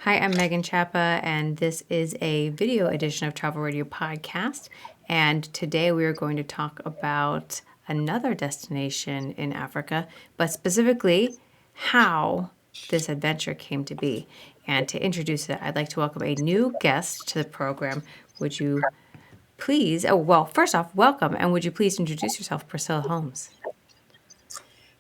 Hi, I'm Megan Chappa, and this is a video edition of Travel Radio Podcast. And today we are going to talk about another destination in Africa, but specifically how this adventure came to be. And to introduce it, I'd like to welcome a new guest to the program. Would you please, first off, welcome, and would you please introduce yourself, Priscilla Holmes?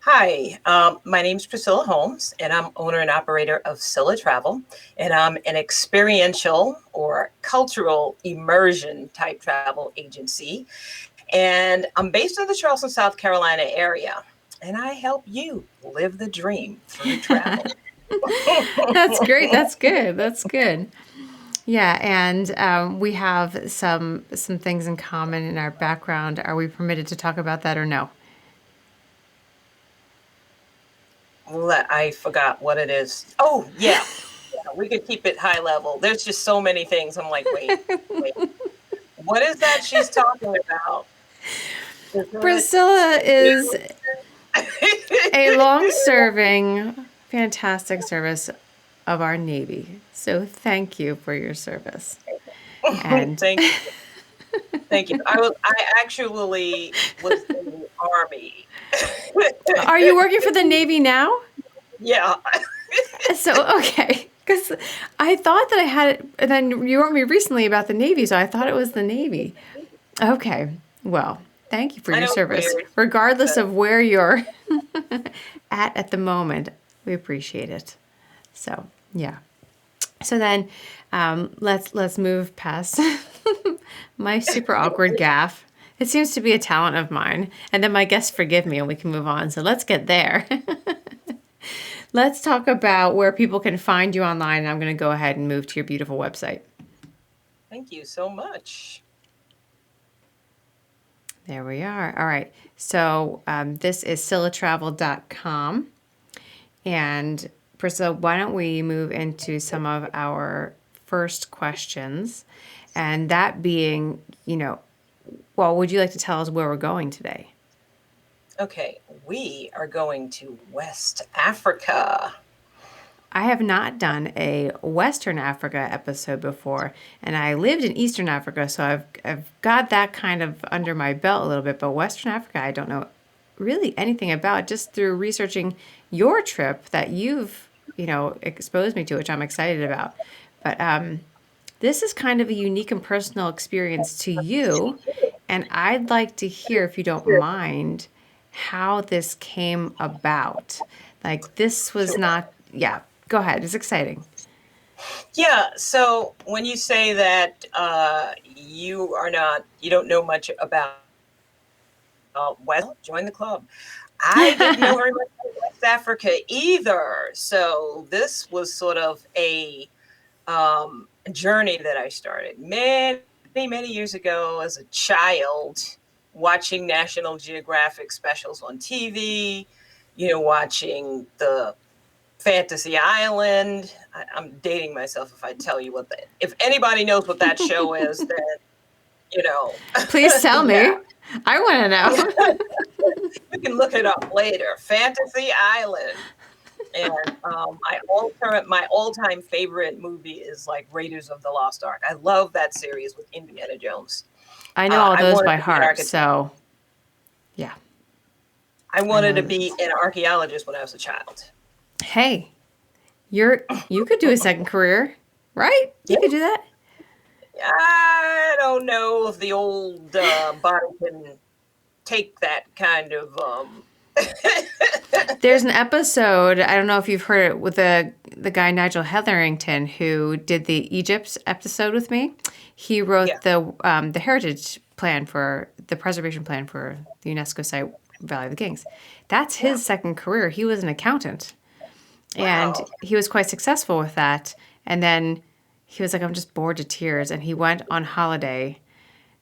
Hi, my name is Priscilla Holmes, and I'm owner and operator of Scylla Travel, and I'm an experiential or cultural immersion type travel agency. And I'm based in the Charleston, South Carolina area, and I help you live the dream through travel. That's great. That's good. That's good. Yeah, and we have some things in common in our background. Are we permitted to talk about that or no? I forgot what it is. Oh, yeah. We could keep it high level. There's just so many things. I'm like, wait. What is that she's talking about? Priscilla is a long-serving, fantastic service of our Navy. So thank you for your service. And thank you. Thank you. I actually was in the Army. Are you working for the Navy now? Yeah. So, okay. Because I thought that I had it, and then you wrote me recently about the Navy, so I thought it was the Navy. Okay. Well, thank you for your service. Regardless of where you're at the moment, we appreciate it. So, yeah. So then, let's move past my super awkward gaffe. It seems to be a talent of mine. And then my guests forgive me and we can move on. So let's get there. Let's talk about where people can find you online. And I'm going to go ahead and move to your beautiful website. Thank you so much. There we are. All right. So this is scyllatravel.com. And Priscilla, why don't we move into some of our first questions? And that being, would you like to tell us where we're going today? Okay, we are going to West Africa. I have not done a Western Africa episode before, and I lived in Eastern Africa, so I've got that kind of under my belt a little bit, but Western Africa, I don't know really anything about, just through researching your trip that you've, exposed me to, which I'm excited about. But this is kind of a unique and personal experience to you, and I'd like to hear, if you don't mind, how this came about. Like, this was not, go ahead. It's exciting. Yeah. So when you say that you don't know much about join the club. I didn't know very much about West Africa either. So this was sort of a journey that I started many, many years ago as a child, watching National Geographic specials on TV, watching the Fantasy Island. I'm dating myself if I tell you if anybody knows what that show is, then, Please tell me. I want to know. You can look it up later. Fantasy Island. And my all-time favorite movie is like Raiders of the Lost Ark. I love that series with Indiana Jones. I know all those by heart, so yeah. I wanted to be an archaeologist when I was a child. Hey, you could do a second career, right? You could do that. I don't know if the old body can take that kind of. There's an episode, I don't know if you've heard it, with the guy Nigel Hetherington, who did the Egypt episode with me. He wrote the heritage plan for the preservation plan for the UNESCO site Valley of the Kings. That's his second career. He was an accountant. And he was quite successful with that. And then he was like, I'm just bored to tears. And he went on holiday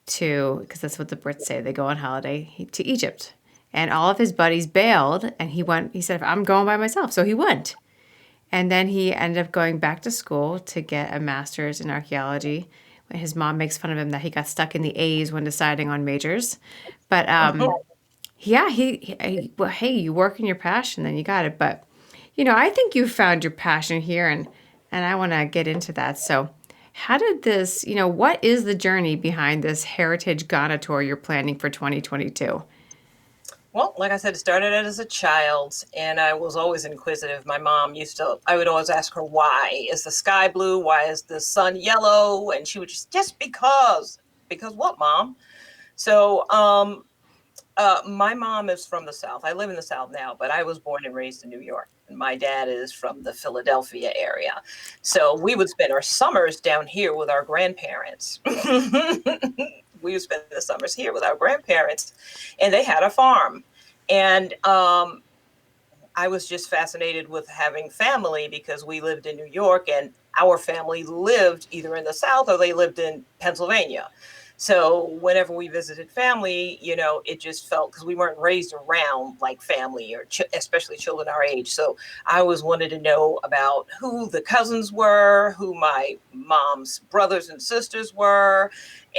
because that's what the Brits say, they go on holiday, to Egypt. And all of his buddies bailed, and he said, I'm going by myself. So he went. And then he ended up going back to school to get a master's in archaeology. His mom makes fun of him that he got stuck in the A's when deciding on majors. But hey, you work in your passion, then you got it. But, I think you found your passion here. And and I want to get into that. So, how did this, what is the journey behind this Heritage Ghana tour you're planning for 2022? Well, like I said, it started as a child, and I was always inquisitive. My mom I would always ask her, why is the sky blue? Why is the sun yellow? And she would just because. Because what, Mom? So, my mom is from the South. I live in the South now, but I was born and raised in New York. And my dad is from the Philadelphia area. So we would spend our summers down here with our grandparents. We would spend the summers here with our grandparents, and they had a farm. And I was just fascinated with having family because we lived in New York, and our family lived either in the South or they lived in Pennsylvania. So whenever we visited family, it just felt, because we weren't raised around like family or especially children our age. So I always wanted to know about who the cousins were, who my mom's brothers and sisters were,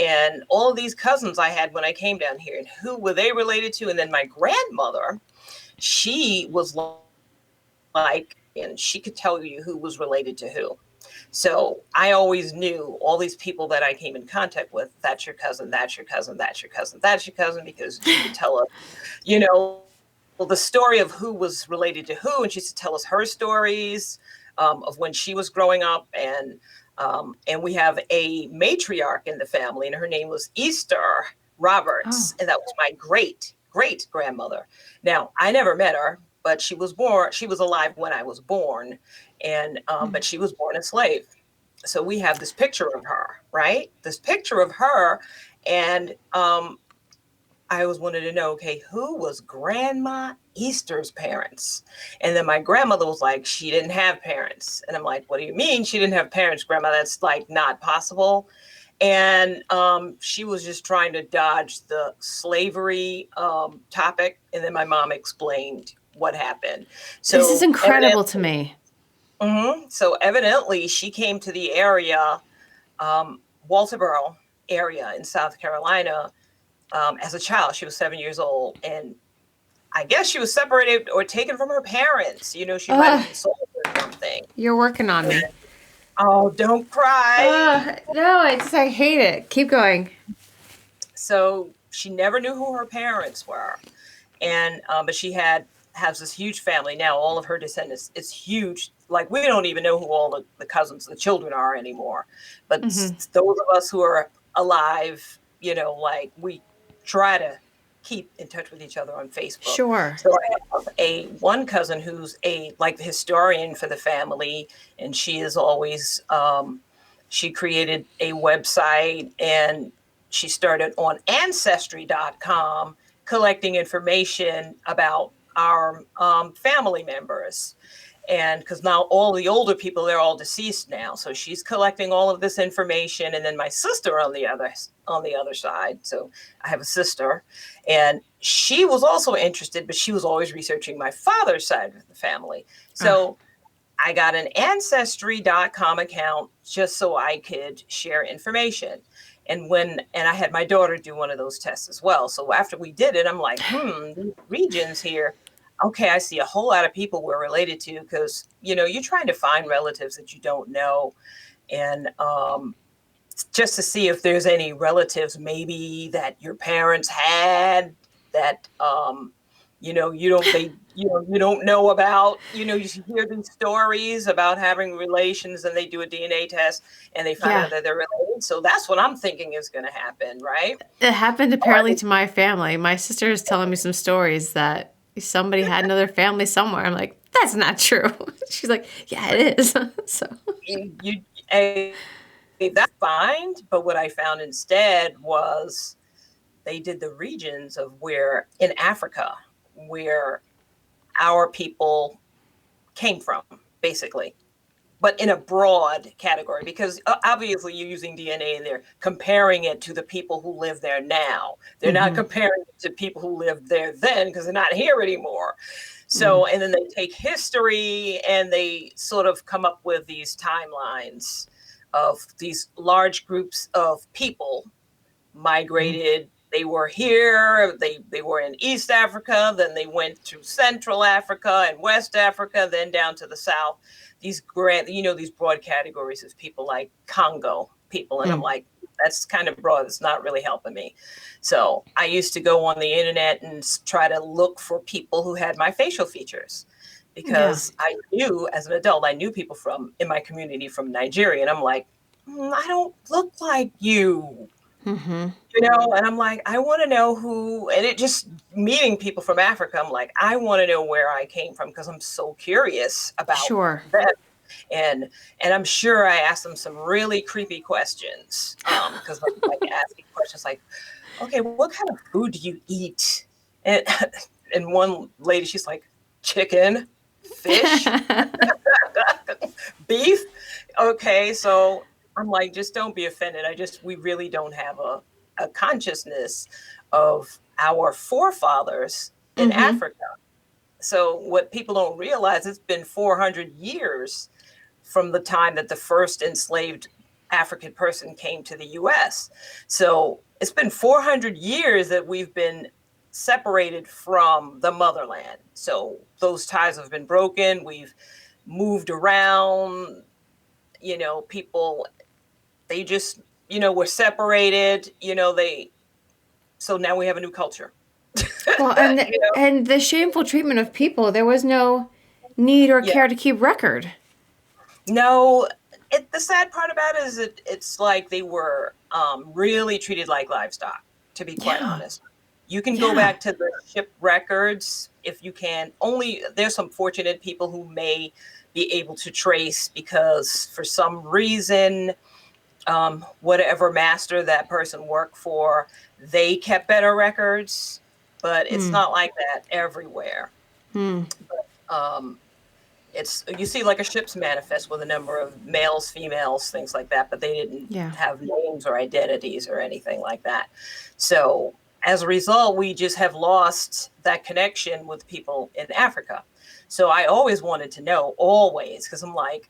and all of these cousins I had when I came down here, and who were they related to. And then my grandmother, she was like, and she could tell you who was related to who. So I always knew all these people that I came in contact with, that's your cousin, that's your cousin, that's your cousin, that's your cousin, because she would tell us, the story of who was related to who. And she used to tell us her stories of when she was growing up. And we have a matriarch in the family, and her name was Easter Roberts. Oh. And that was my great grandmother. Now, I never met her, but she was alive when I was born. And but she was born a slave. So we have this picture of her, right? This picture of her. And I always wanted to know, okay, who was Grandma Easter's parents? And then my grandmother was like, she didn't have parents. And I'm like, what do you mean she didn't have parents, Grandma? That's like not possible. And she was just trying to dodge the slavery topic. And then my mom explained what happened. This is So incredible to me. So evidently she came to the area, Walterboro area in South Carolina, as a child. She was 7 years old. And I guess she was separated or taken from her parents. She might have been sold or something. You're working on me. Oh, don't cry. No, I hate it. Keep going. So she never knew who her parents were. And but she has this huge family now. All of her descendants, it's huge. Like, we don't even know who all the cousins, the children are anymore. But those of us who are alive, like, we try to keep in touch with each other on Facebook. Sure. So I have one cousin who's the historian for the family, and she is always she created a website, and she started on ancestry.com collecting information about our family members. And because now all the older people, they're all deceased now. So she's collecting all of this information. And then my sister on the other side. So I have a sister, and she was also interested, but she was always researching my father's side of the family. So I got an ancestry.com account just so I could share information. And I had my daughter do one of those tests as well. So after we did it, I'm like, these regions here. Okay, I see a whole lot of people we're related to, because, you're trying to find relatives that you don't know. And just to see if there's any relatives maybe that your parents had that, you don't know about. You hear these stories about having relations, and they do a DNA test and they find out that they're related. So that's what I'm thinking is going to happen, right? It happened apparently to my family. My sister is telling me some stories that somebody had another family somewhere. I'm like, that's not true. She's like, yeah, it is. So that's fine. But what I found instead was they did the regions of where in Africa, where our people came from, basically, but in a broad category, because obviously you're using DNA and they're comparing it to the people who live there now. They're not comparing it to people who lived there then, because they're not here anymore. So, and then they take history and they sort of come up with these timelines of these large groups of people migrated they were here, they were in East Africa, then they went to Central Africa and West Africa, then down to the South. These these broad categories of people like Congo people. And I'm like, that's kind of broad. It's not really helping me. So I used to go on the internet and try to look for people who had my facial features, because I knew as an adult, I knew people in my community from Nigeria. And I'm like, I don't look like you. And I'm like, I want to know who, and it just meeting people from Africa, I'm like, I want to know where I came from, because I'm so curious about them. And I'm sure I asked them some really creepy questions, because I'm like asking questions like, okay, what kind of food do you eat? And one lady, she's like, chicken, fish, beef. Okay, so I'm like, just don't be offended. We really don't have a consciousness of our forefathers in Africa. So what people don't realize, it's been 400 years from the time that the first enslaved African person came to the US. So it's been 400 years that we've been separated from the motherland. So those ties have been broken. We've moved around, people, they just, were separated, so now we have a new culture. Well, and the shameful treatment of people, there was no need or care to keep record. No, the sad part about it is it's like they were really treated like livestock, to be quite honest. You can go back to the ship records if you can. There's some fortunate people who may be able to trace, because for some reason, whatever master that person worked for, they kept better records, but it's not like that everywhere. But, you see like a ship's manifest with a number of males, females, things like that, but they didn't have names or identities or anything like that. So as a result, we just have lost that connection with people in Africa. So I always wanted to know, always, because I'm like,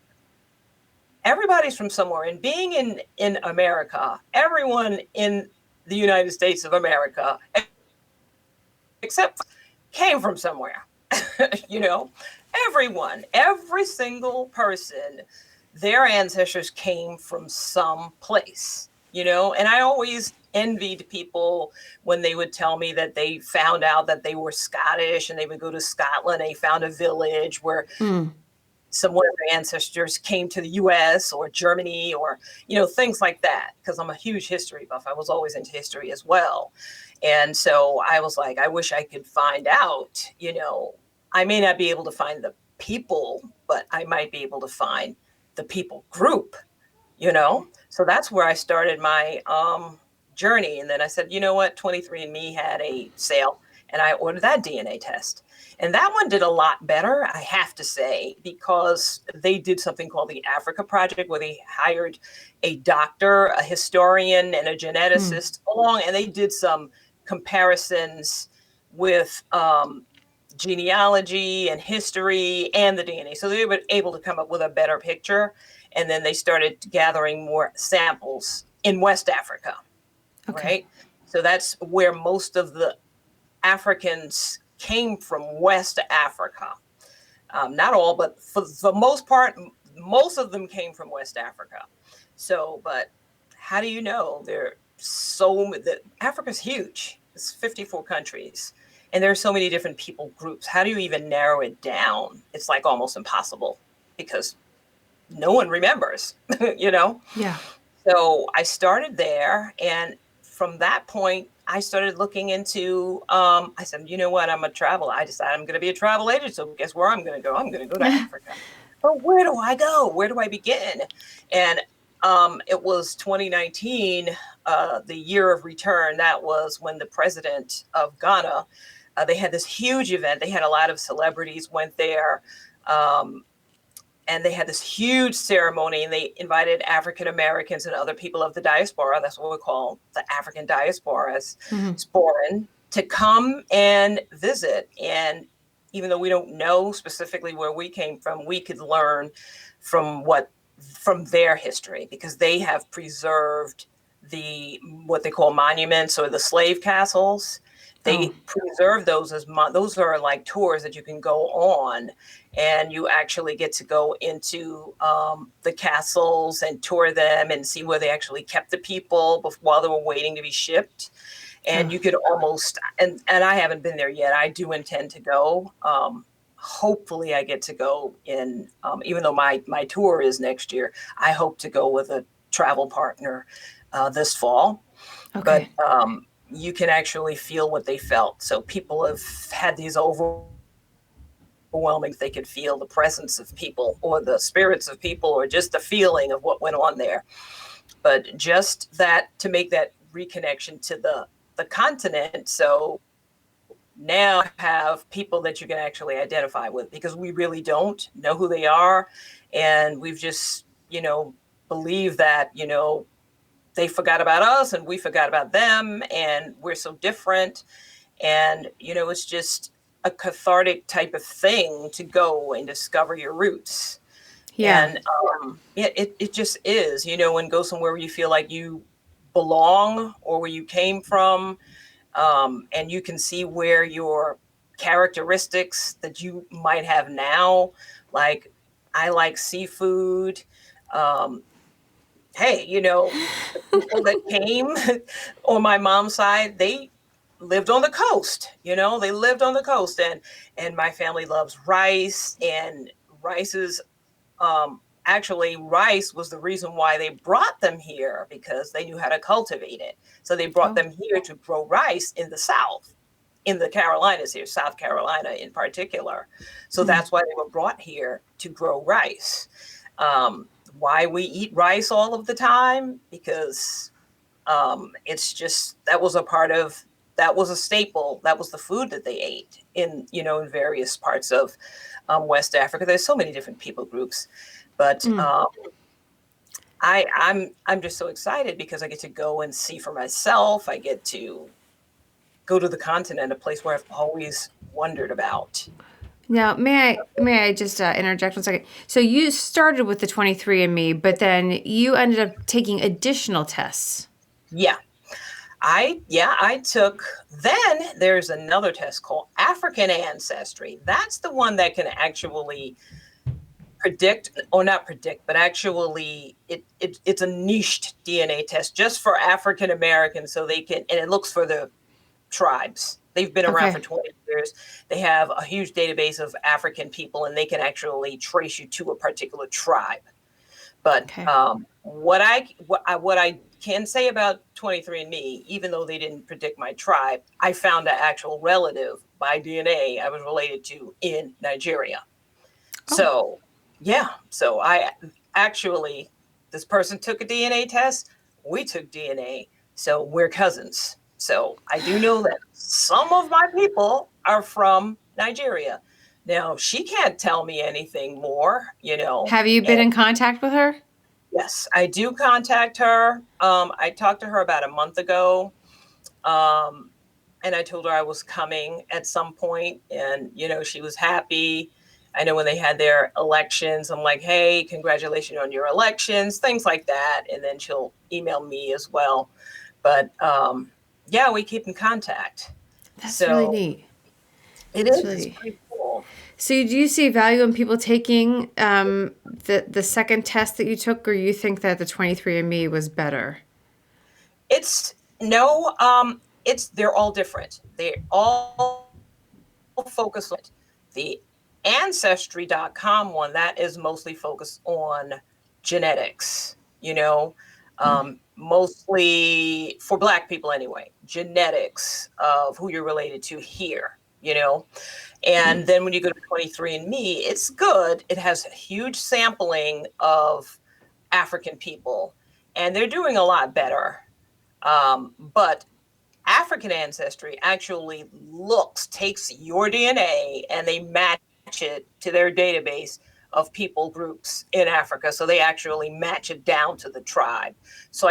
everybody's from somewhere. And being in America, everyone in the United States of America, except came from somewhere, everyone, every single person, their ancestors came from some place, and I always envied people when they would tell me that they found out that they were Scottish, and they would go to Scotland, and they found a village where some of their ancestors came to the US or Germany, or, things like that. Because I'm a huge history buff. I was always into history as well. And so I was like, I wish I could find out, I may not be able to find the people, but I might be able to find the people group, So that's where I started my journey. And then I said, you know what, 23andMe had a sale, and I ordered that DNA test. And that one did a lot better, I have to say, because they did something called the Africa Project, where they hired a doctor, a historian, and a geneticist along, and they did some comparisons with genealogy and history and the DNA. So they were able to come up with a better picture. And then they started gathering more samples in West Africa, right? So that's where most of the Africans came from, West Africa. Not all, but for the most part, most of them came from West Africa. So, but how do you know? Africa's huge. It's 54 countries. And there are so many different people groups. How do you even narrow it down? It's like almost impossible, because no one remembers, Yeah. So I started there. And from that point, I started looking into, I said, you know what, I'm a travel. I decided I'm going to be a travel agent. So guess where I'm going to go? I'm going to go to Africa. But where do I go? Where do I begin? And it was 2019, the year of return. That was when the president of Ghana, they had this huge event. They had a lot of celebrities went there. And they had this huge ceremony, and they invited African Americans and other people of the diaspora. That's what we call the African diaspora, sporan, to come and visit. And even though we don't know specifically where we came from, we could learn from their history, because they have preserved what they call monuments or the slave castles. They Oh, preserve those those are like tours that you can go on, and you actually get to go into the castles and tour them and see where they actually kept the people while they were waiting to be shipped. And oh, you could almost, and I haven't been there yet. I do intend to go. Hopefully I get to go in, even though my tour is next year, I hope to go with a travel partner this fall. But okay. you can actually feel what they felt. So people have had these overwhelming, they could feel the presence of people or the spirits of people or just the feeling of what went on there. But just that, to make that reconnection to the continent. So now have people that you can actually identify with, because we really don't know who they are. And we've just, believe that, they forgot about us and we forgot about them and we're so different. And, it's just a cathartic type of thing to go and discover your roots. Yeah. And it just is, and go somewhere where you feel like you belong or where you came from. And you can see where your characteristics that you might have now, like I like seafood. Um, hey, the people that came on my mom's side, they lived on the coast. They lived on the coast, and my family loves rice, and rice is actually, rice was the reason why they brought them here, because they knew how to cultivate it. So they brought Oh. them here to grow rice in the South, in the Carolinas here, South Carolina in particular. So Mm. that's why they were brought here, to grow rice. Why we eat rice all of the time? Because it's just, that was a staple. That was the food that they ate in various parts of West Africa. There's so many different people groups, but Mm. I'm just so excited because I get to go and see for myself. I get to go to the continent, a place where I've always wondered about. Now, may I just interject 1 second? So you started with the 23andMe, but then you ended up taking additional tests. Yeah, I took. Then there's another test called African ancestry. That's the one that can actually predict, or not predict, but actually it's a niched DNA test just for African Americans, so they can, and it looks for the tribes. They've been around for Okay. 20 years. They have a huge database of African people, and they can actually trace you to a particular tribe. But Okay. what I can say about 23andMe, even though they didn't predict my tribe, I found an actual relative by DNA I was related to in Nigeria. Oh, So yeah, so I actually, this person took a DNA test. We took DNA, so we're cousins. So I do know that some of my people are from Nigeria. Now she can't tell me anything more, have you been and in contact with her? yes, I do contact her. I talked to her about a month ago. Um, and I told her I was coming at some point, and she was happy. I know when they had their elections, I'm like, hey, congratulations on your elections, things like that. And then she'll email me as well. But yeah, we keep in contact. That's really So neat. it That's is, it's really. pretty cool. So, do you see value in people taking the second test that you took, or you think that the 23andMe was better? It's no, they're all different. They all focus on it. The ancestry.com one, that is mostly focused on genetics, mostly for Black people anyway, genetics of who you're related to here. And then when you go to 23andMe, it's good. It has a huge sampling of African people, and they're doing a lot better. But African ancestry actually takes your DNA and they match it to their database of people groups in Africa. So they actually match it down to the tribe. So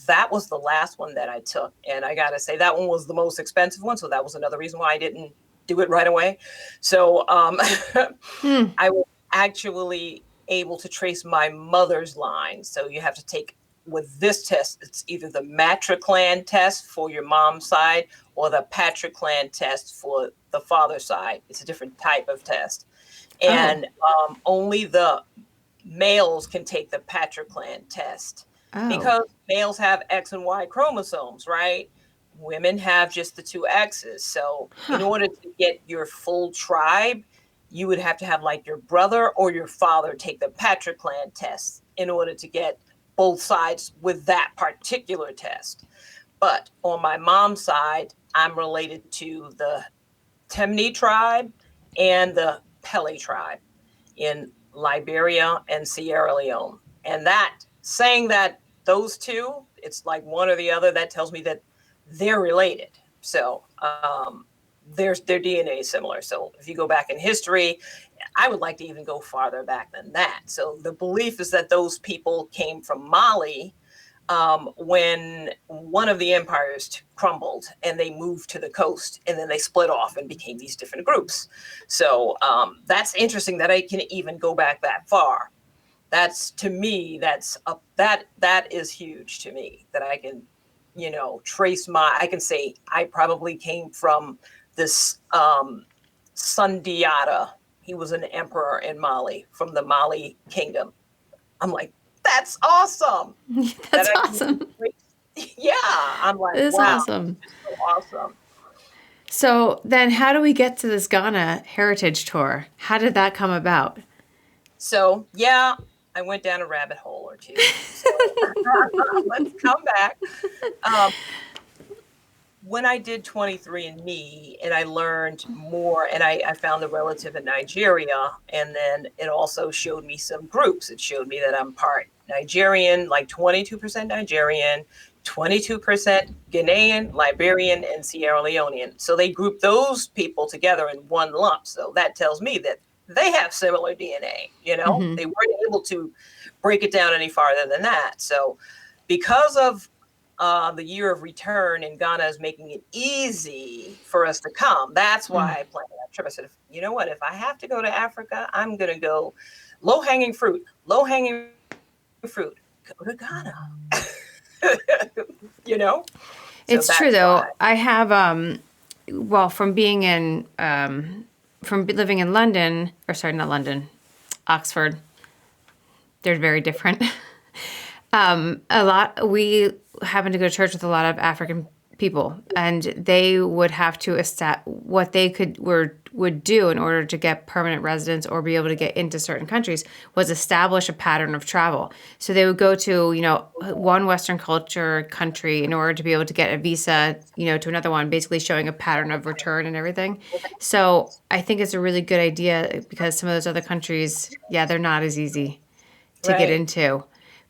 that was the last one that I took. And I got to say, that one was the most expensive one. So that was another reason why I didn't do it right away. So Hmm. I was actually able to trace my mother's line. So you have to take with this test, it's either the matriclan test for your mom's side or the patriclan test for the father's side. It's a different type of test. Oh. And only the males can take the patriclan test Oh. because males have X and Y chromosomes, right? Women have just the two X's. So in Huh. order to get your full tribe, you would have to have like your brother or your father take the patriclan test in order to get both sides with that particular test. But on my mom's side, I'm related to the Temne tribe and the Pele tribe in Liberia and Sierra Leone. And that, saying that those two, it's like one or the other, that tells me that they're related. So their DNA is similar. So if you go back in history, I would like to even go farther back than that. So the belief is that those people came from Mali when one of the empires crumbled and they moved to the coast, and then they split off and became these different groups. So that's interesting that I can even go back that far. That's, to me, that is huge to me, that I can, trace I can say I probably came from this Sundiata. He was an emperor in Mali, from the Mali kingdom. I'm like, that's awesome. That That's I can, awesome. yeah, I'm like, It is wow, awesome. it's so awesome. So then, how do we get to this Ghana heritage tour? How did that come about? So yeah, I went down a rabbit hole or two. So let's come back. Um, when I did 23andMe and I learned more, and I found the relative in Nigeria, and then it also showed me some groups. It showed me that I'm part Nigerian, like 22% Nigerian, 22% Ghanaian, Liberian, and Sierra Leonean. So they grouped those people together in one lump. So that tells me that they have similar DNA. Mm-hmm. They weren't able to break it down any farther than that. So because of the year of return in Ghana is making it easy for us to come. That's why Mm. I planned that trip. I said, you know what? If I have to go to Africa, I'm going to go low hanging fruit, low hanging fruit, go to Ghana. you know? So It's true that's why. though. I have well, from being in from living in London, or sorry, not London, Oxford. They're very different. A lot. We happen to go to church with a lot of African people, and they would have to what they would do in order to get permanent residence or be able to get into certain countries was establish a pattern of travel. So they would go to one Western culture country in order to be able to get a visa to another one, basically showing a pattern of return and everything. So I think it's a really good idea because some of those other countries, yeah, they're not as easy to get Right. into.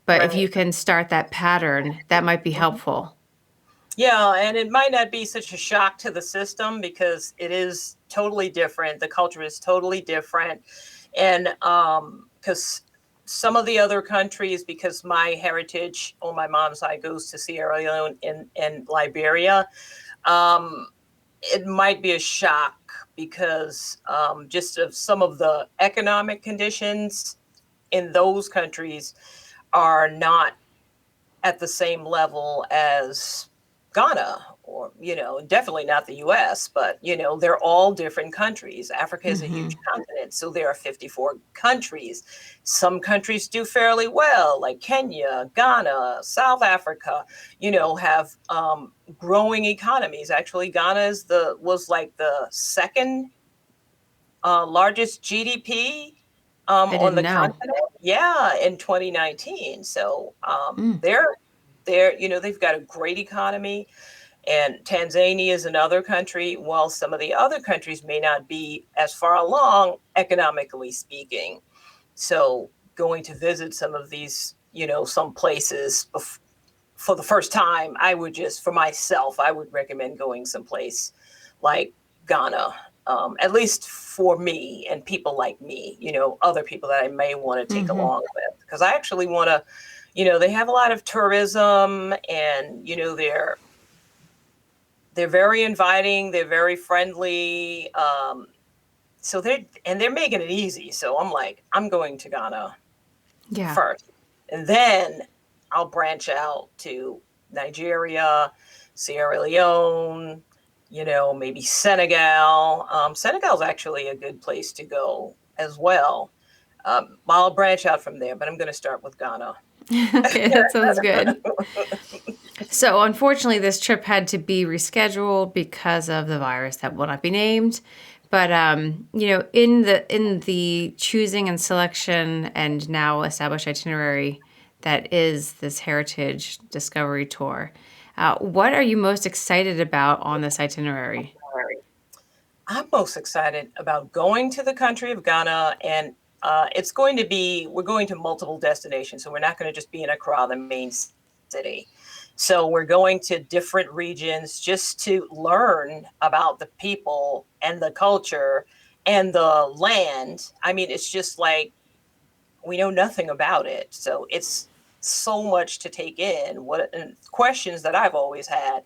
But if you Right. can start that pattern, that might be helpful. Yeah, and it might not be such a shock to the system because it is totally different. The culture is totally different. And because some of the other countries, because my heritage on my mom's side goes to Sierra Leone and Liberia, um, it might be a shock because just of some of the economic conditions in those countries are not at the same level as Ghana, or definitely not the US, but they're all different countries. Africa is a Hmm. huge continent, so there are 54 countries. Some countries do fairly well, like Kenya, Ghana, South Africa, have growing economies. Actually, Ghana was like the second largest GDP I on didn't the know. continent. Yeah, in 2019. So Mm. they've got a great economy. And Tanzania is another country, while some of the other countries may not be as far along economically speaking. So going to visit some of these, some places for the first time, for myself, I would recommend going someplace like Ghana, at least for me and people like me, other people that I may want to take Hmm. along with. Because I actually want to, they have a lot of tourism, and, they're very inviting, they're very friendly. So they're making it easy. So I'm like, I'm going to Ghana Yeah. first. And then I'll branch out to Nigeria, Sierra Leone, maybe Senegal. Senegal is actually a good place to go as well. I'll branch out from there, but I'm going to start with Ghana. Okay, that sounds good. So unfortunately, this trip had to be rescheduled because of the virus that will not be named. But in the choosing and selection and now established itinerary that is this Heritage Discovery Tour, what are you most excited about on this itinerary? I'm most excited about going to the country of Ghana, and we're going to multiple destinations. So we're not going to just be in Accra, the main city. So we're going to different regions just to learn about the people and the culture and the land. I mean, it's just like we know nothing about it. So it's so much to take in. And questions that I've always had.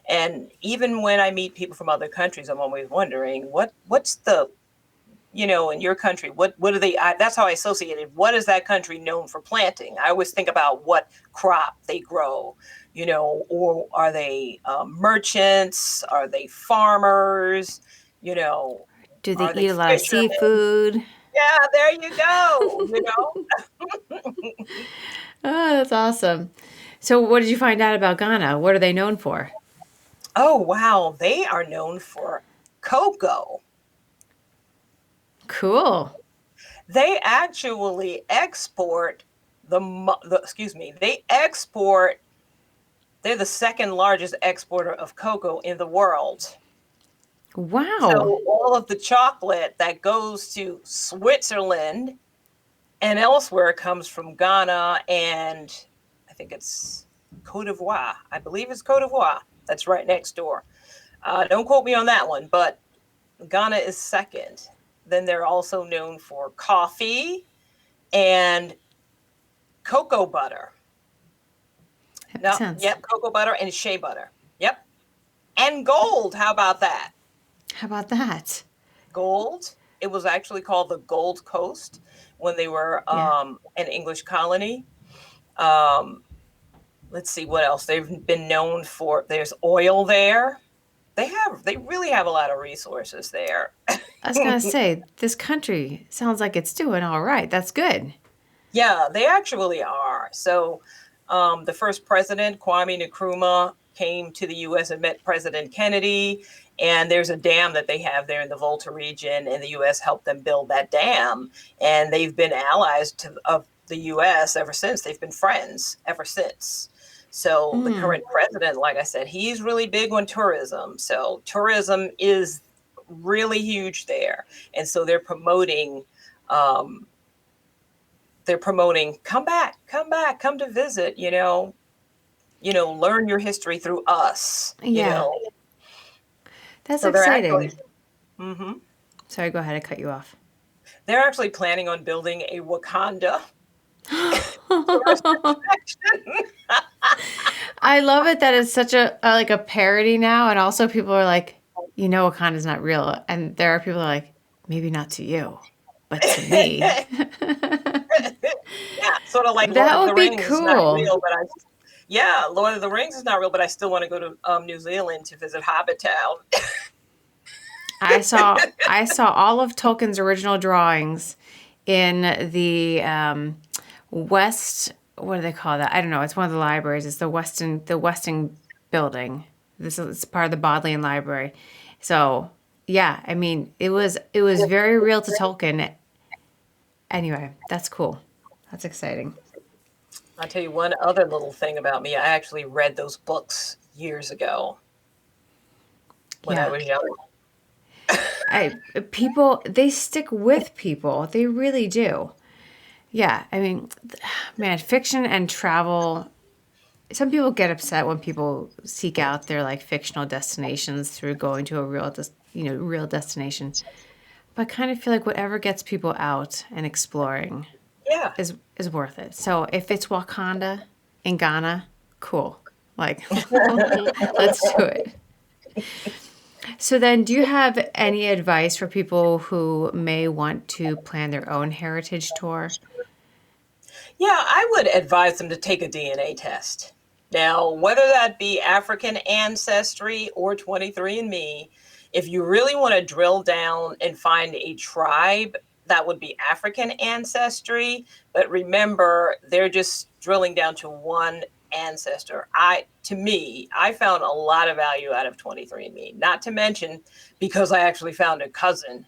And even when I meet people from other countries, I'm always wondering what's the in your country, what do they, that's how I associated, what is that country known for planting? I always think about what crop they grow, or are they merchants? Are they farmers? Do they Are they eat a lot of fishermen? seafood? Yeah, there you go. Oh, that's awesome. So what did you find out about Ghana? What are they known for? Oh, wow. They are known for cocoa. Cool. They actually export excuse me, they're the second largest exporter of cocoa in the world. Wow. So all of the chocolate that goes to Switzerland and elsewhere comes from Ghana, and I think it's Cote d'Ivoire. I believe it's Cote d'Ivoire. That's right next door. Don't quote me on that one, but Ghana is second. Then they're also known for coffee and cocoa butter. That makes No, sense. yep, cocoa butter and shea butter. Yep. And gold. How about that? How about that? Gold. It was actually called the Gold Coast when they were Yeah. an English colony. Um, let's see what else. They've been known for, there's oil there. They really have a lot of resources there. I was gonna say, this country sounds like it's doing all right. That's good. Yeah, they actually are. So the first president, Kwame Nkrumah, came to the U.S. and met President Kennedy. And there's a dam that they have there in the Volta region, and the U.S. helped them build that dam. And they've been allies of the U.S. ever since. They've been friends ever since. So the current president, like I said, he's really big on tourism. So tourism is really huge there. And so um, they're promoting, come back, come to visit, learn your history through us, Yeah, that's So they're actually, exciting. mhm. Sorry, go ahead. I cut you off. They're actually planning on building a Wakanda tourist attraction. I love it that it's such a like a parody now, and also people are like, Wakanda's not real, and there are people who are like, maybe not to you, but to me. Yeah, sort of like Lord That of would the be Rings is not cool. real, Lord of the Rings is not real, but I still want to go to New Zealand to visit Hobbitown. I saw all of Tolkien's original drawings in the West. What do they call that? I don't know. It's one of the libraries. It's the Weston building. This is part of the Bodleian Library. So yeah, I mean, it was very real to Tolkien. Anyway, that's cool. That's exciting. I'll tell you one other little thing about me. I actually read those books years ago when I Yeah. was young. People, they stick with people. They really do. Yeah, I mean, man, fiction and travel. Some people get upset when people seek out their like fictional destinations through going to a real destination. But I kind of feel like whatever gets people out and exploring Yeah. is worth it. So if it's Wakanda in Ghana, cool. Like, let's do it. So then, do you have any advice for people who may want to plan their own heritage tour? Yeah, I would advise them to take a DNA test. Now, whether that be African ancestry or 23andMe, if you really want to drill down and find a tribe, that would be African ancestry. But remember, they're just drilling down to one ancestor. To me, I found a lot of value out of 23andMe, not to mention because I actually found a cousin.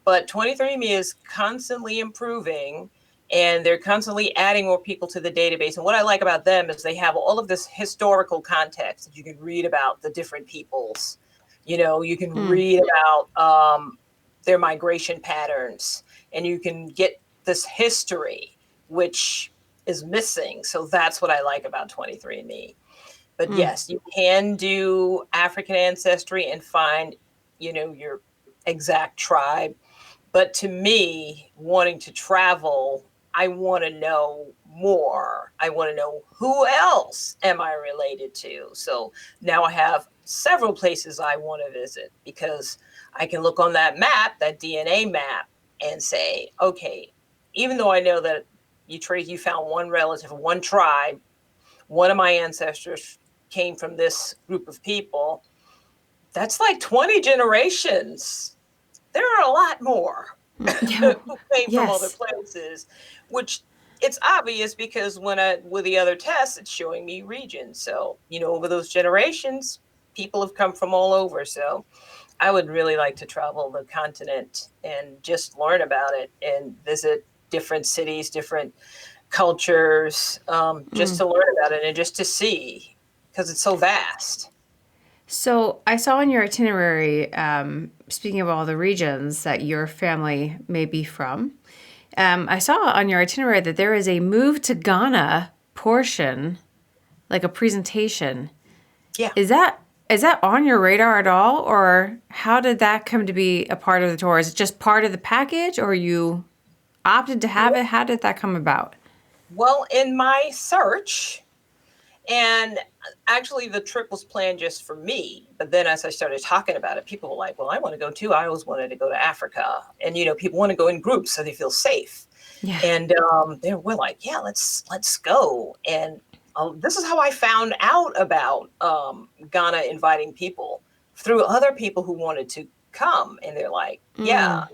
But 23andMe is constantly improving and they're constantly adding more people to the database. And what I like about them is they have all of this historical context that you can read about the different peoples. You know, you can Mm. read about their migration patterns, and you can get this history, which is missing. So that's what I like about 23andMe. But Mm. yes, you can do African ancestry and find, your exact tribe, but to me, wanting to travel, I want to know more. I want to know who else am I related to. So now I have several places I want to visit because I can look on that map, that DNA map, and say, okay, even though I know that you found one relative, one tribe, one of my ancestors came from this group of people, that's like 20 generations. There are a lot more Yeah. who came from other Yes. places, which it's obvious because with the other tests, it's showing me regions. So, over those generations, people have come from all over. So I would really like to travel the continent and just learn about it and visit different cities, different cultures, just Mm. to learn about it and just to see because it's so vast. So I saw on your itinerary, speaking of all the regions that your family may be from, I saw on your itinerary that there is a move to Ghana portion, like a presentation. Yeah. Is that is that on your radar at all, or how did that come to be a part of the tour? Is it just part of the package, or you opted to have it? How did that come about? Well, in my search, and actually, the trip was planned just for me. But then as I started talking about it, people were like, well, I want to go too. I always wanted to go to Africa. And, people want to go in groups so they feel safe. Yeah. And we're like, yeah, let's go. And this is how I found out about Ghana inviting people through other people who wanted to come. And they're like, yeah,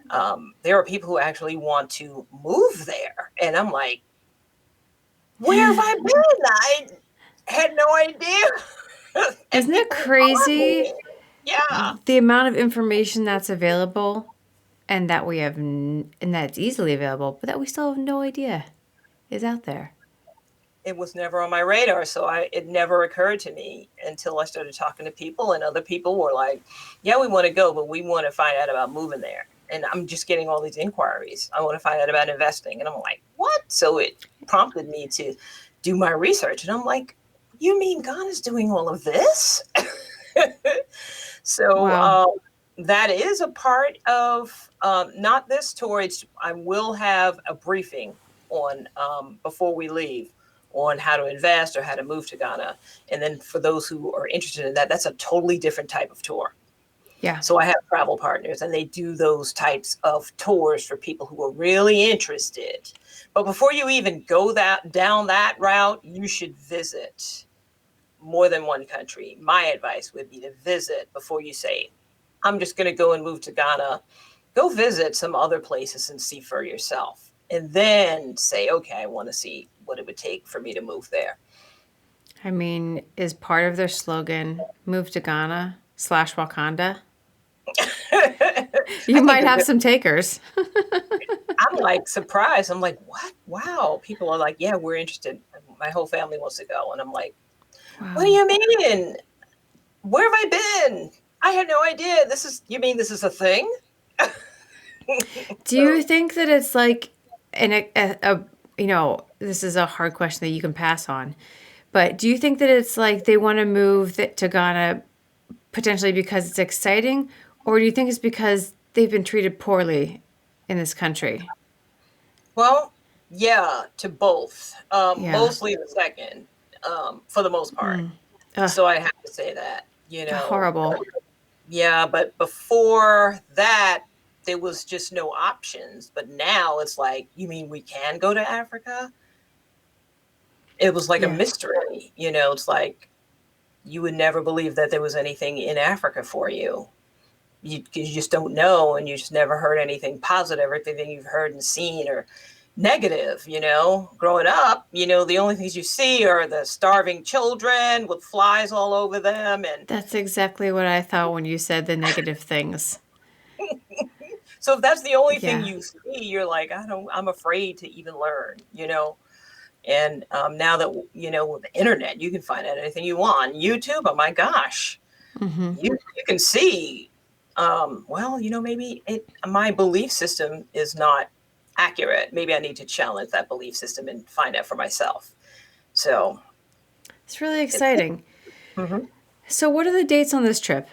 Mm. there are people who actually want to move there. And I'm like, where have I been? I had no idea. And Isn't it people follow crazy me. Yeah. the amount of information that's available and that we have and that it's easily available, but that we still have no idea is out there? It was never on my radar. So it never occurred to me until I started talking to people, and other people were like, yeah, we want to go, but we want to find out about moving there. And I'm just getting all these inquiries. I want to find out about investing. And I'm like, what? So it prompted me to do my research. And I'm like, you mean Ghana's doing all of this? So Wow. that is a part of not this tour. I will have a briefing on before we leave on how to invest or how to move to Ghana. And then for those who are interested in that, that's a totally different type of tour. Yeah. So I have travel partners and they do those types of tours for people who are really interested. But before you even go down that route, you should visit more than one country. My advice would be to visit before you say, I'm just going to go and move to Ghana. Go visit some other places and see for yourself. And then say, okay, I want to see what it would take for me to move there. I mean, is part of their slogan "Move to Ghana slash Wakanda"? I You think might they're have good. some takers. I'm like surprised. I'm like, what? Wow. People are like, yeah, we're interested. My whole family wants to go. And I'm like, what do Wow. you mean? Where have I been? I had no idea. You mean this is a thing? Do you So think that it's like this is a hard question that you can pass on, but do you think that it's like they want to move to Ghana potentially because it's exciting, or do you think it's because they've been treated poorly in this country? well, yeah, to both. Yeah. Mostly the second, for the most part. Mm. Ugh, So I have to say that. horrible. Yeah, but before that, there was just no options. But now it's like, you mean we can go to Africa? it was like a Yeah. mystery. It's like you would never believe that there was anything in Africa for you. You just don't know, and you just never heard anything positive. Everything you've heard and seen or negative. Growing up, the only things you see are the starving children with flies all over them. And That's exactly what I thought when you said the negative things. so if that's the only thing Yeah. you see, you're like, I'm afraid to even learn. And now that, with the internet, you can find out anything you want. YouTube, oh my gosh, Mm-hmm. you can see, well, maybe my belief system is not accurate. Maybe I need to challenge that belief system and find out for myself. So It's really it's, exciting. mhm. So, what are the dates on this trip?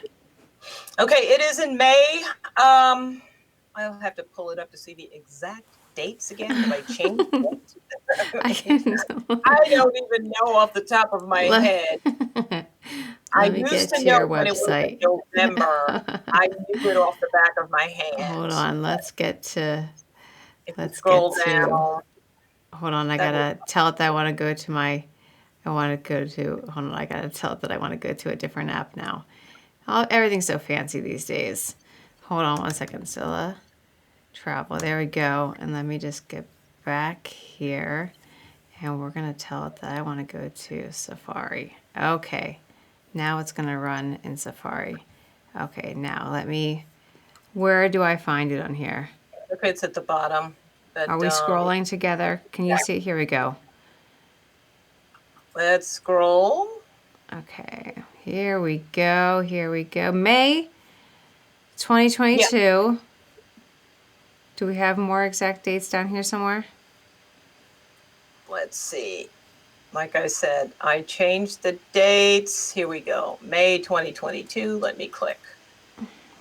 Okay, it is in May. I'll have to pull it up to see the exact dates again because I changed it. I can I don't even know off the top of my let, head. I let me used get to to know your when it was in website. November. I knew it off the back of my Hold hand. on, If you let's get scroll to down, hold on, I that will. gotta tell it that I want to go to hold on, I gotta tell it that I want to go to a different app now. Everything's so fancy these days. Hold on one second, Scylla. Travel, there we go. And let me just get back here. And we're gonna tell it that I want to go to Safari. Okay, now it's gonna run in Safari. Okay, now where do I find it on here? Okay, it's at the bottom. Are But we scrolling together? Can you see? Here we go. let's scroll. Okay, here we go. Here we go. May Yeah, 2022. Do we have more exact dates down here somewhere? let's see. Like I said, I changed the dates. Here we go. May 2022. Let me click.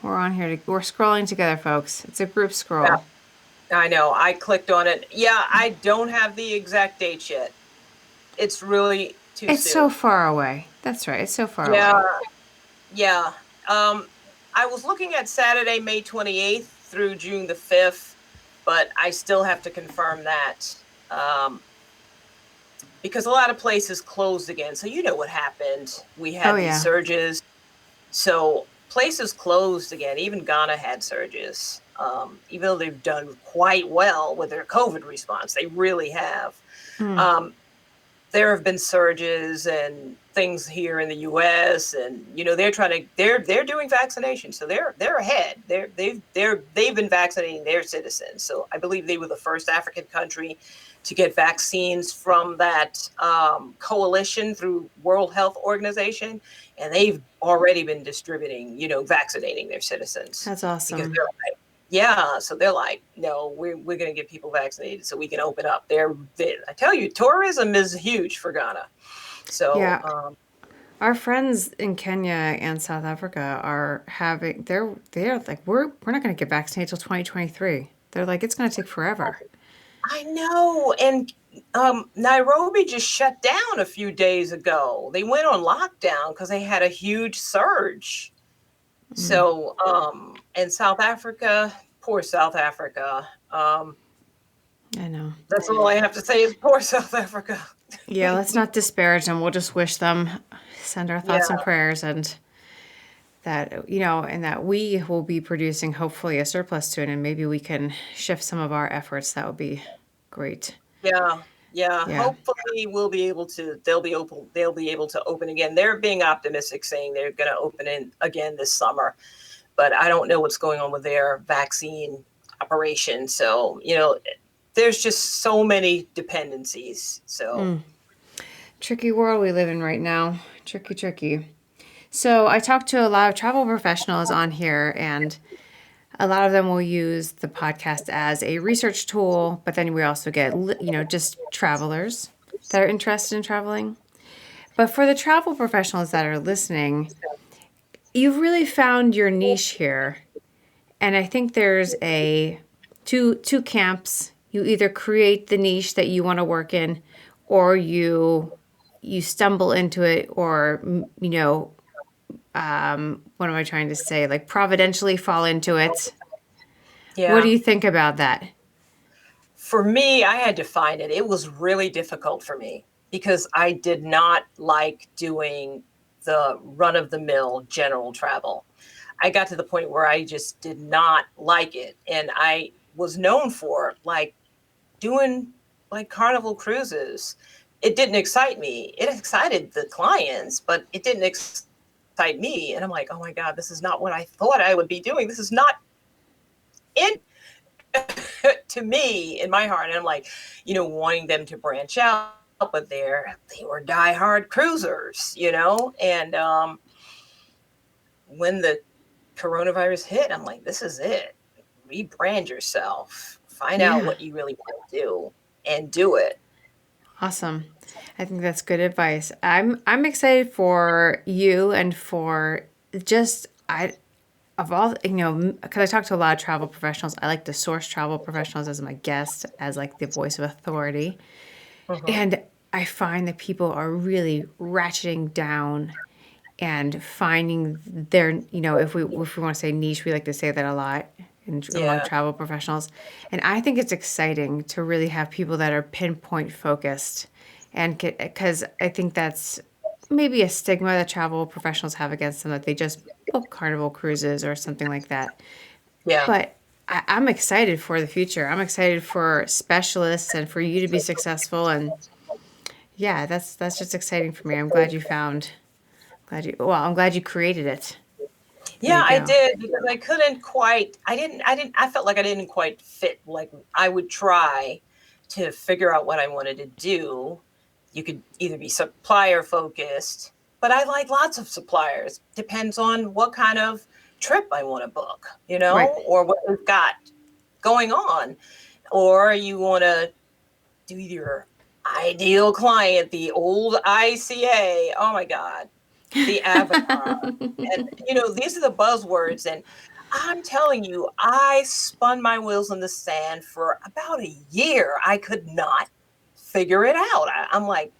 We're on here. We're scrolling together, folks. It's a group Yeah, scroll. I know. I clicked on it. Yeah, I don't have the exact dates yet. It's really too It's so soon. far away. That's right. It's so far Yeah, away. yeah. I was looking at Saturday, May 28th through June the 5th, but I still have to confirm that. Because a lot of places closed again. So you know what happened. We Oh had these yeah. surges. So places closed again. Even Ghana had surges. Even though they've done quite well with their COVID response, they really have. Mm, Um, there have been surges and things here in the U.S. and they're doing vaccinations, so they're ahead. They've been vaccinating their citizens. So I believe they were the first African country to get vaccines from that coalition through World Health Organization, and they've already been distributing, vaccinating their citizens that's because awesome. they're like, yeah, so they're like, no, we're going to get people vaccinated so we can open up. I tell you, tourism is huge for Ghana. So, Yeah, our friends in Kenya and South Africa are having. They're like we're not going to get vaccinated till 2023. They're like it's going to take forever. I know. And Nairobi just shut down a few days ago. They went on lockdown because they had a huge surge. Mm, So, and South Africa, poor South Africa. I know. That's all I have to say is poor South Africa. Yeah, let's not disparage them. We'll just wish them, send our Yeah, thoughts and prayers, and that and that we will be producing hopefully a surplus soon, and maybe we can shift some of our efforts. That would be great. yeah, yeah. Yeah. Hopefully, we'll be able to. They'll be open. They'll be able to open again. They're being optimistic, saying they're going to open in again this summer. But I don't know what's going on with their vaccine operation. So there's just so many dependencies. So Tricky world we live in right now. Tricky, tricky. So I talked to a lot of travel professionals on here, and a lot of them will use the podcast as a research tool, but then we also get, just travelers that are interested in traveling. But for the travel professionals that are listening, you've really found your niche here. And I think there's two camps. You either create the niche that you want to work in, or you stumble into it, or what am I trying to say? Like providentially fall into it. What do yeah, you think about that? for me, I had to find it. It was really difficult for me because I did not like doing the run of the mill general travel. I got to the point where I just did not like it. And I was known for like doing like carnival cruises. It didn't excite me. It excited the clients, but it didn't excite me. And I'm like, oh my God, this is not what I thought I would be doing. This is not it to me in my heart. And I'm like, wanting them to branch out, but they were diehard cruisers, and when the coronavirus hit, I'm like, this is it. Rebrand yourself. Find out Yeah. what you really want to do and do it. Awesome. I think that's good advice. I'm excited for you and for just I of all, because I talk to a lot of travel professionals. I like to source travel professionals as my guest, as like the voice of authority. Mm-hmm. And I find that people are really ratcheting down and finding their, if we want to say niche, we like to say that a lot among Yeah. travel professionals. And I think it's exciting to really have people that are pinpoint focused, and because I think that's maybe a stigma that travel professionals have against them, that they just book carnival cruises or something like that. Yeah. But I'm excited for the future. I'm excited for specialists and for you to be successful. And yeah, that's just exciting for me. I'm glad you created it. There Yeah, you I go. did because I felt like I didn't quite fit. Like I would try to figure out what I wanted to do. You could either be supplier focused, but I like lots of suppliers. Depends on what kind of trip I want to book, Right. or what we've got going on. Or you want to do your ideal client, the old ICA. Oh my God, the avatar. And, these are the buzzwords. And I'm telling you, I spun my wheels in the sand for about a year. I could not figure it out. I'm like,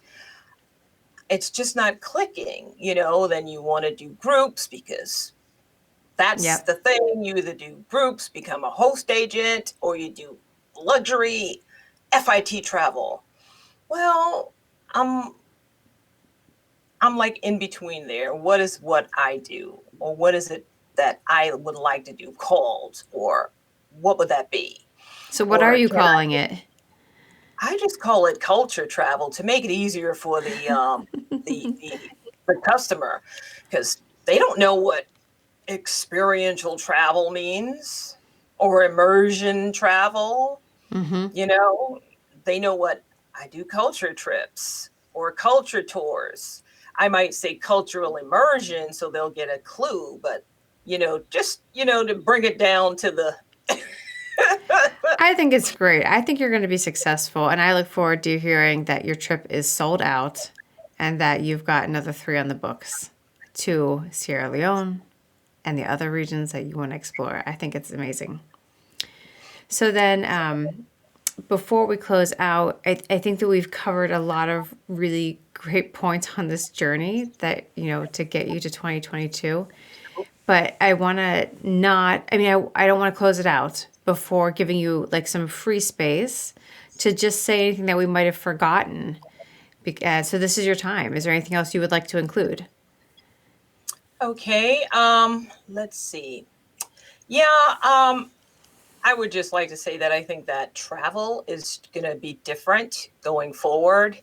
it's just not clicking, then you want to do groups because that's Yep. the thing. You either do groups, become a host agent, or you do luxury FIT travel. Well, I'm I'm like in between there. What is what I do? Or what is it that I would like to do called? Or what would that be? So what are Or you can calling it? I just call it culture travel to make it easier for the the, the customer, because they don't know what experiential travel means or immersion travel. Mm-hmm. You know, they know what I do culture trips or culture tours. I might say cultural immersion so they'll get a clue, but just to bring it down to the I think it's great. I think you're going to be successful, and I look forward to hearing that your trip is sold out and that you've got another 3 on the books to Sierra Leone and the other regions that you want to explore. I think it's amazing. So then, before we close out, I think that we've covered a lot of really great points on this journey that, to get you to 2022. But I want to not, I mean, I don't want to close it out before giving you like some free space to just say anything that we might have forgotten. So this is your time. Is there anything else you would like to include? Okay, let's see. Yeah, I would just like to say that I think that travel is going to be different going forward.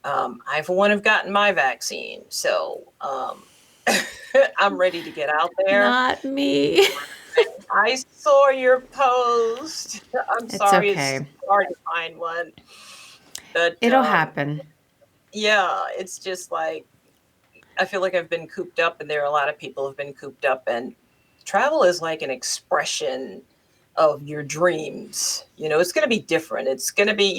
I, for one, have gotten my vaccine, so I'm ready to get out there. Not me. I saw your post. I'm It's sorry, it's okay. hard to find one, but It'll happen. yeah, it's just like I feel like I've been cooped up, and there are a lot of people who've been cooped up, and travel is like an expression of your dreams. It's going to be different. It's going to be,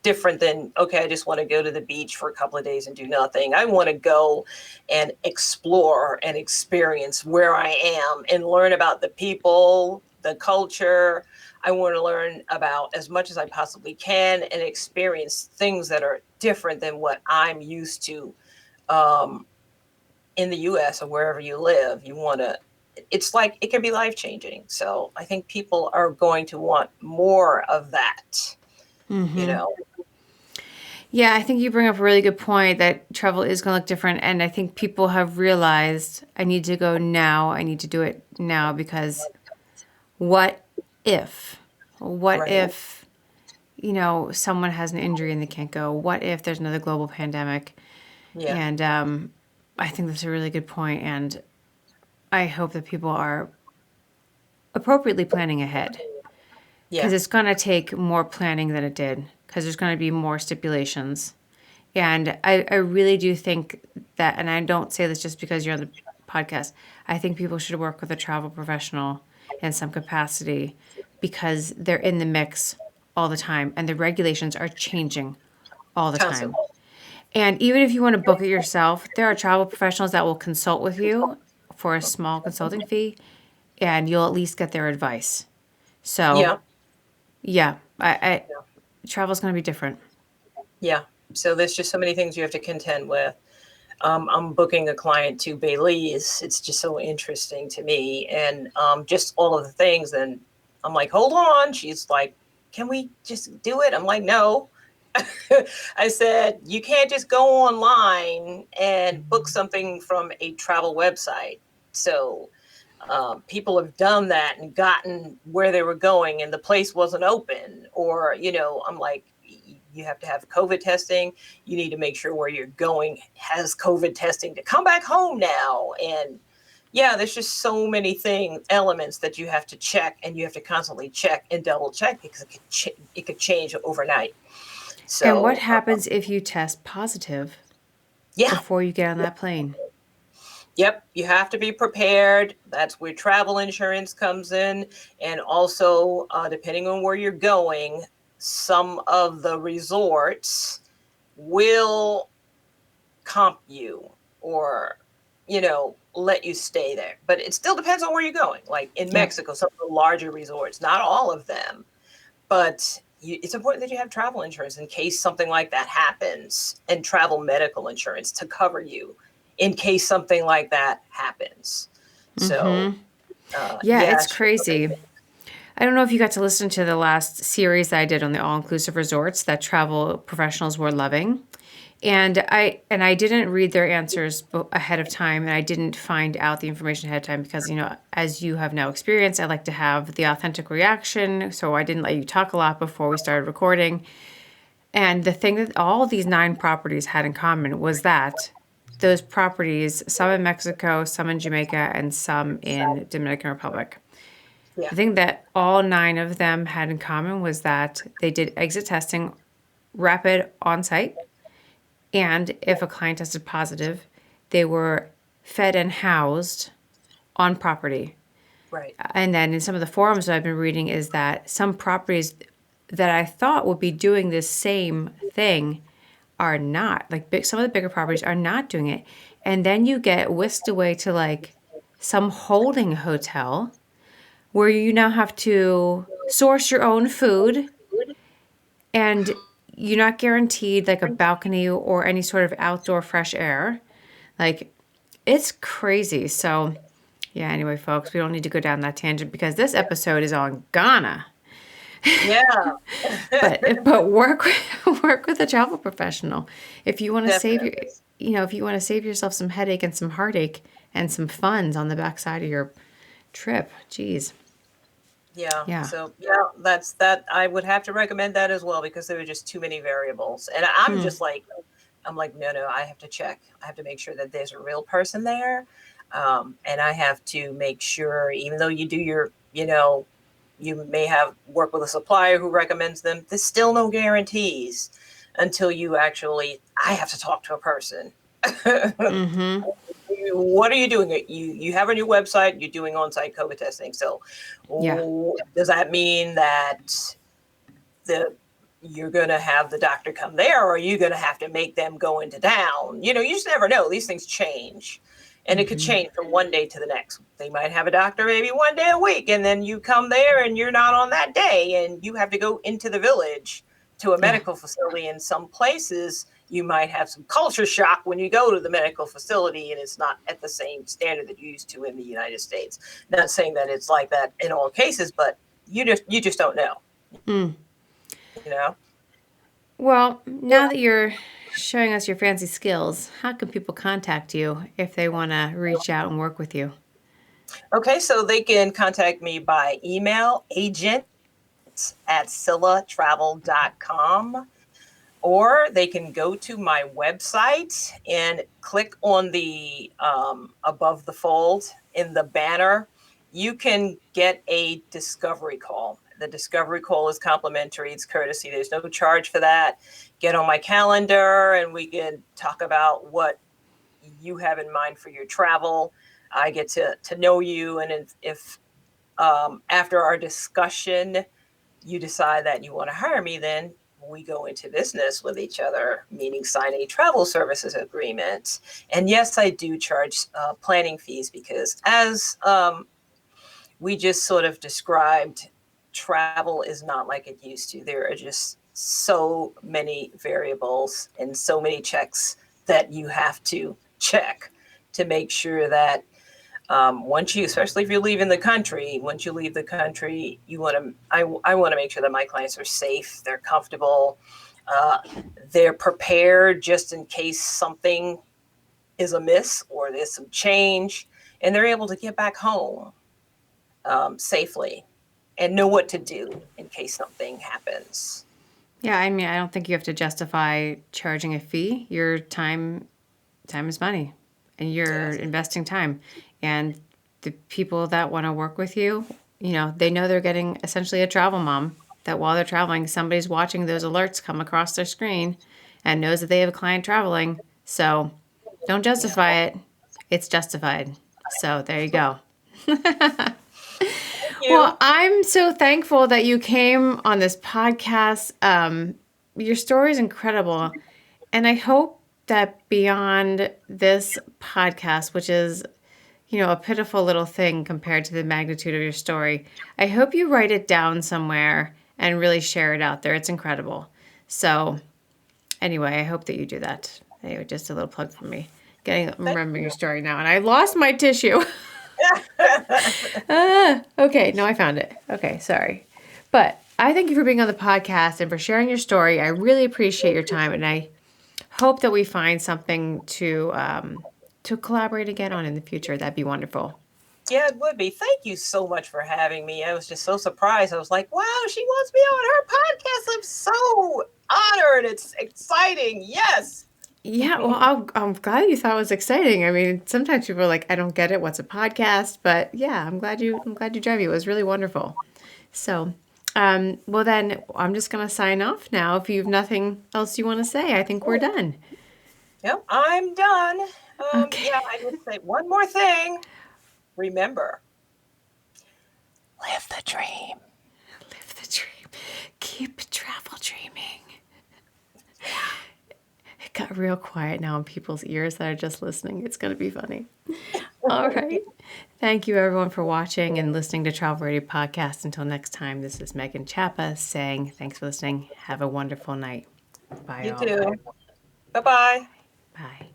different than, okay, I just want to go to the beach for a couple of days and do nothing. I want to go and explore and experience where I am and learn about the people, the culture. I want to learn about as much as I possibly can and experience things that are different than what I'm used to. Um, in the US or wherever you live, you want to, it's like it can be life changing. So I think people are going to want more of that, you Mm-hmm. know. Yeah, I think you bring up a really good point that travel is going to look different. And I think people have realized I need to go now. I need to do it now because what if? What Right. if, someone has an injury and they can't go? What if there's another global pandemic? Yeah. And I think that's a really good point. And I hope that people are appropriately planning ahead because Yeah. it's going to take more planning than it did because there's going to be more stipulations. And I really do think that, and I don't say this just because you're on the podcast, I think people should work with a travel professional in some capacity because they're in the mix all the time and the regulations are changing all the time. Constantly. And even if you want to book it yourself, there are travel professionals that will consult with you for a small consulting fee and you'll at least get their advice. So, Yeah. yeah, I travel's going to be different. Yeah. So there's just so many things you have to contend with. I'm booking a client to Belize. It's just so interesting to me, and just all of the things. And I'm like, hold on. She's like, can we just do it? I'm like, no. I said, you can't just go online and book something from a travel website. So people have done that and gotten where they were going and the place wasn't open. Or, I'm like, you have to have COVID testing. You need to make sure where you're going has COVID testing to come back home now. And yeah, there's just so many elements that you have to check, and you have to constantly check and double check because it could change overnight. And what So, happens if you test positive yeah. before you get on that plane? Yep, you have to be prepared. That's where travel insurance comes in. And also, depending on where you're going, some of the resorts will comp you or, let you stay there. But it still depends on where you're going. Like in Yep. Mexico, some of the larger resorts, not all of them, but it's important that you have travel insurance in case something like that happens, and travel medical insurance to cover you in case something like that happens. So, Yeah, yeah, it's it's just so many crazy. things. I don't know if you got to listen to the last series that I did on the all-inclusive resorts that travel professionals were loving. And I didn't read their answers ahead of time, and I didn't find out the information ahead of time because, as you have now experienced, I like to have the authentic reaction. So I didn't let you talk a lot before we started recording. And the thing that all these 9 properties had in common was that those properties, some in Mexico, some in Jamaica, and some in Dominican Republic. Yeah, The thing that all 9 of them had in common was that they did exit testing rapid on site. And if a client tested positive, they were fed and housed on property. right. And then in some of the forums that I've been reading is that some properties that I thought would be doing this same thing are not. Like some of the bigger properties are not doing it. And then you get whisked away to like some holding hotel where you now have to source your own food and you're not guaranteed like a balcony or any sort of outdoor fresh air. Like it's crazy. So, yeah, anyway, folks, we don't need to go down that tangent because this episode is on Ghana. Yeah, But work with a travel professional. If you want to save your definitely. if you want to save yourself some headache and some heartache and some funds on the backside of your trip. Geez. Yeah. Yeah. So yeah, that's that. I would have to recommend that as well because there are just too many variables. And I'm Hmm. just like, I'm like, no, no, I have to check. I have to make sure that there's a real person there. And I have to make sure, even though you do you may have work with a supplier who recommends them, there's still no guarantees until I have to talk to a person. Mm-hmm. What are you doing? You have on your website, you're doing on-site COVID testing. So Yeah. does that mean that the you're going to have the doctor come there, or are you going to have to make them go into town? You just never know. These things change, and it could change from one day to the next. They might have a doctor maybe one day a week, and then you come there and you're not on that day, and you have to go into the village to a Yeah. medical facility. In some places, you might have some culture shock when you go to the medical facility, and it's not at the same standard that you used to in the United States. Not saying that it's like that in all cases, but you just don't know. Mm. You know. Well, now that you're showing us your fancy skills, how can people contact you if they want to reach out and work with you? Okay, so they can contact me by email, agent@scyllatravel.com, or they can go to my website and click on the above the fold in the banner. You can get a discovery call. The discovery call is complimentary. It's courtesy. There's no charge for that. Get on my calendar and we can talk about what you have in mind for your travel. I get to know you. And if after our discussion, you decide that you want to hire me, then we go into business with each other, meaning signing a travel services agreement. And yes, I do charge planning fees because, as we just sort of described, travel is not like it used to. There are just so many variables and so many checks that you have to check to make sure that once you, especially if you're leaving the country, once you leave the country, you want to, I want to make sure that my clients are safe, they're comfortable, uh, they're prepared just in case something is amiss or there's some change, and they're able to get back home safely and know what to do in case something happens. Yeah, I mean, I don't think you have to justify charging a fee. Your time is money, and you're Yes. investing time. And the people that want to work with you, they know they're getting essentially a travel mom, that while they're traveling, somebody's watching those alerts come across their screen and knows that they have a client traveling. So don't Yeah. justify it. It's justified. So there you go. Thank Well, you. I'm so thankful that you came on this podcast. Your story is incredible. And I hope that beyond this podcast, which is, a pitiful little thing compared to the magnitude of your story, I hope you write it down somewhere and really share it out there. It's incredible. So, anyway, I hope that you do that. Anyway, just a little plug for me. Thank Remembering your you. story now, and I lost my tissue. Okay, no, I found it. Okay, sorry. But I thank you for being on the podcast and for sharing your story. I really appreciate your time, and I hope that we find something to collaborate again on in the future. That'd be wonderful. Yeah, it would be. Thank you so much for having me. I was just so surprised. I was like, wow, she wants me on her podcast. I'm so honored. It's exciting. Yes. Yeah, well, I'm glad you thought it was exciting. I mean, sometimes people are like, "I don't get it. What's a podcast?" But yeah, I'm glad you joined me. It was really wonderful. So, well, then I'm just gonna sign off now. If you have nothing else you want to say, I think we're done. Yep, I'm done. Okay. Yeah, I would say one more thing. Remember, live the dream. Live the dream. Keep travel dreaming. It got real quiet now in people's ears that are just listening. It's going to be funny. All right. Thank you, everyone, for watching and listening to Travel Radio Podcast. Until next time, this is Megan Chappa saying thanks for listening. Have a wonderful night. Bye, You all. too. Bye bye. Bye.